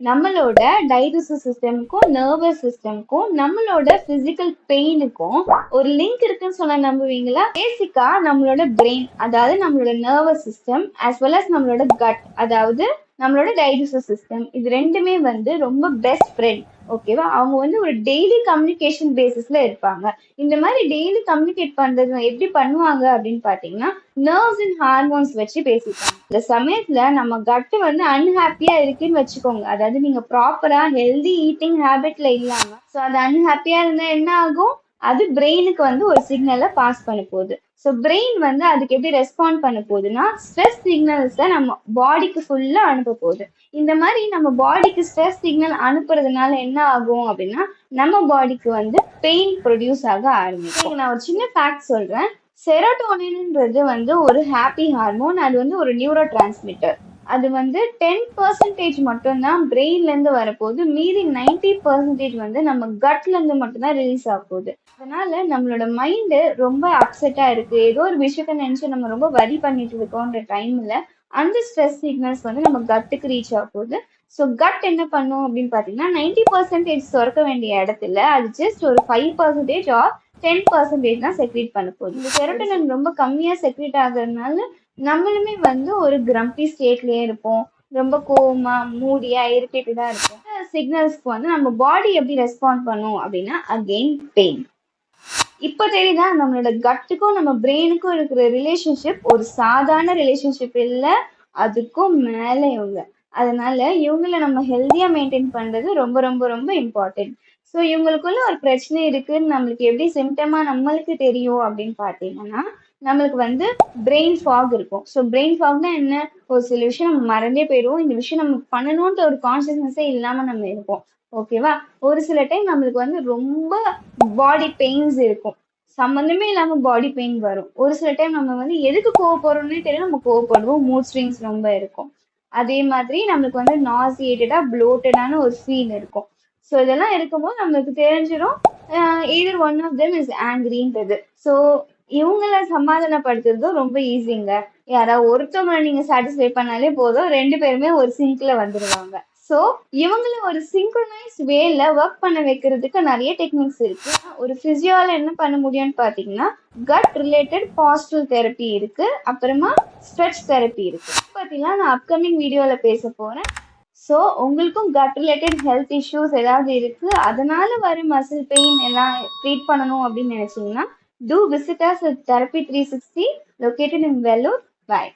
நம்மளோட digestive சிஸ்டம்க்கும் nervous சிஸ்டம்க்கும் நம்மளோட physical பெயினுக்கும் ஒரு லிங்க் இருக்குன்னு சொன்னா நம்புவீங்களா? பேசிக்கா நம்மளோட பிரெயின், அதாவது நம்மளோட nervous system as well as நம்மளோட கட், அதாவது நம்மளோட டைஜஸ்டிவ் சிஸ்டம், இது ரெண்டுமே ரொம்ப பெஸ்ட் ஃப்ரெண்ட். ஓகேவா? அவங்க ஒரு டெய்லி கம்யூனிகேஷன் பேசிஸ்ல இருப்பாங்க. இந்த மாதிரி டெய்லி கம்யூனிகேட் பண்றது எப்படி பண்ணுவாங்க அப்படின்னு பாத்தீங்கன்னா, நர்வ்ஸ் அண்ட் ஹார்மோன்ஸ் வச்சு பேசிப்பாங்க. இந்த சமயத்துல நம்ம கட்டு அன்ஹாப்பியா இருக்குன்னு வச்சுக்கோங்க, அதாவது நீங்க ப்ராப்பரா ஹெல்தி ஈட்டிங் ஹேபிட்ல இல்லாம ஸோ அது அன்ஹாப்பியா இருந்தா என்ன ஆகும்? அது பிரெயினுக்கு ஒரு சிக்னலை பாஸ் பண்ண போகுது. ஸோ பிரெயின் அதுக்கு எப்படி ரெஸ்பாண்ட் பண்ண போகுதுன்னா, ஸ்ட்ரெஸ் சிக்னல்ஸை நம்ம பாடிக்கு ஃபுல்லா அனுப்ப போகுது. இந்த மாதிரி நம்ம பாடிக்கு ஸ்ட்ரெஸ் சிக்னல் அனுப்புறதுனால என்ன ஆகும் அப்படின்னா, நம்ம பாடிக்கு பெயின் ப்ரொடியூஸ் ஆக ஆரம்பிக்கும். நான் ஒரு சின்ன ஃபேக்ட் சொல்றேன். செரோட்டோனின்ன்றது ஒரு ஹாப்பி ஹார்மோன். அது ஒரு நியூரோ டிரான்ஸ்மிட்டர். அது 10% மட்டும்தான் பிரெயின்ல இருந்து வரப்போகுது. மீதி 90% நம்ம கட்ல இருந்து மட்டும்தான் ரிலீஸ் ஆக போகுது. அதனால நம்மளோட மைண்டு ரொம்ப அப்செட்டா இருக்கு, ஏதோ ஒரு விஷயத்த நினைச்சு நம்ம ரொம்ப வரி பண்ணிட்டு இருக்கோன்ற டைம்ல அந்த ஸ்ட்ரெஸ் சிக்னல்ஸ் நம்ம கட்டுக்கு ரீச் ஆக போகுது. ஸோ கட் என்ன பண்ணும் அப்படின்னு பார்த்தீங்கன்னா, 90% சுரக்க வேண்டிய இடத்துல அது ஜஸ்ட் ஒரு 5% ஆர் 10% தான் செக்ரீட் பண்ண போகுது. இந்த செரோட்டோனின் ரொம்ப கம்மியா செக்ரீட் ஆகுறதுனால நம்மளுமே ஒரு கிரம்பி ஸ்டேட்லயே இருப்போம், ரொம்ப கோவமா மூடியா இரிட்டேட்டடா இருக்கும். சிக்னல்ஸ்க்கு நம்ம பாடி எப்படி ரெஸ்பாண்ட் பண்ணும் அப்படின்னா, அகெயின் பெயின். இப்ப தெரியுதா நம்மளோட கட்டுக்கும் நம்ம பிரெயினுக்கும் இருக்கிற ரிலேஷன்ஷிப் ஒரு சாதாரண ரிலேஷன்ஷிப் இல்ல, அதுக்கும் மேல இவங்க. அதனால இவங்கள நம்ம ஹெல்தியா மெயின்டைன் பண்றது ரொம்ப ரொம்ப ரொம்ப இம்பார்ட்டன்ட். ஸோ இவங்களுக்குள்ள ஒரு பிரச்சனை இருக்குன்னு நம்மளுக்கு எப்படி சிம்டமா நம்மளுக்கு தெரியும் அப்படின்னு பார்த்தீங்கன்னா, நம்மளுக்கு பிரெயின் ஃபாக் இருக்கும். ஸோ பிரெயின் ஃபாக்னா என்ன? ஒரு சில விஷயம் நம்ம மறந்தே போயிடுவோம், இந்த விஷயம் நம்ம பண்ணணும்ன்ற ஒரு கான்சியஸ்னஸே இல்லாம நம்ம இருப்போம். ஓகேவா? ஒரு சில டைம் நம்மளுக்கு ரொம்ப பாடி பெயின்ஸ் இருக்கும், சம்மந்தமே இல்லாம பாடி பெயின் வரும். ஒரு சில டைம் நம்ம எதுக்கு கோவப்படுறோம்னே தெரியல, நம்ம கோவப்படுவோம், மூட் ஸ்விங்ஸ் ரொம்ப இருக்கும். அதே மாதிரி நம்மளுக்கு நாசியேட்டடா ப்ளோட்டடான ஒரு ஃபீல் இருக்கும். ஸோ இதெல்லாம் இருக்கும்போது நம்மளுக்கு தெரிஞ்சிடும் either one of them is angryன்றது. ஸோ இவங்கள சமாதானப்படுத்துறதும் ரொம்ப ஈஸிங்க. யாராவது ஒருத்தவங்களை நீங்க சாட்டிஸ்ஃபை பண்ணாலே போதும், 2 பேருமே ஒரு சிங்க்ல வந்துடுவாங்க. ஸோ இவங்கள ஒரு சிங்க்ரனைஸ் வேல ஒர்க் பண்ண வைக்கிறதுக்கு நிறைய டெக்னிக்ஸ் இருக்கு. ஒரு பிசியோல என்ன பண்ண முடியும்னு பார்த்தீங்கன்னா, கட் ரிலேட்டட் பாசிட்டிவ் தெரப்பி இருக்கு, அப்புறமா ஸ்ட்ரெச் தெரப்பி இருக்கு. பார்த்தீங்கன்னா நான் அப்கமிங் வீடியோல பேச போறேன். ஸோ உங்களுக்கும் கட் ரிலேட்டட் ஹெல்த் இஷ்யூஸ் ஏதாவது இருக்கு, அதனால வர மசில் பெயின் எல்லாம் ட்ரீட் பண்ணணும் அப்படின்னு நினைச்சீங்கன்னா, do visit us at Therapy 360 located in Vellore. Bye.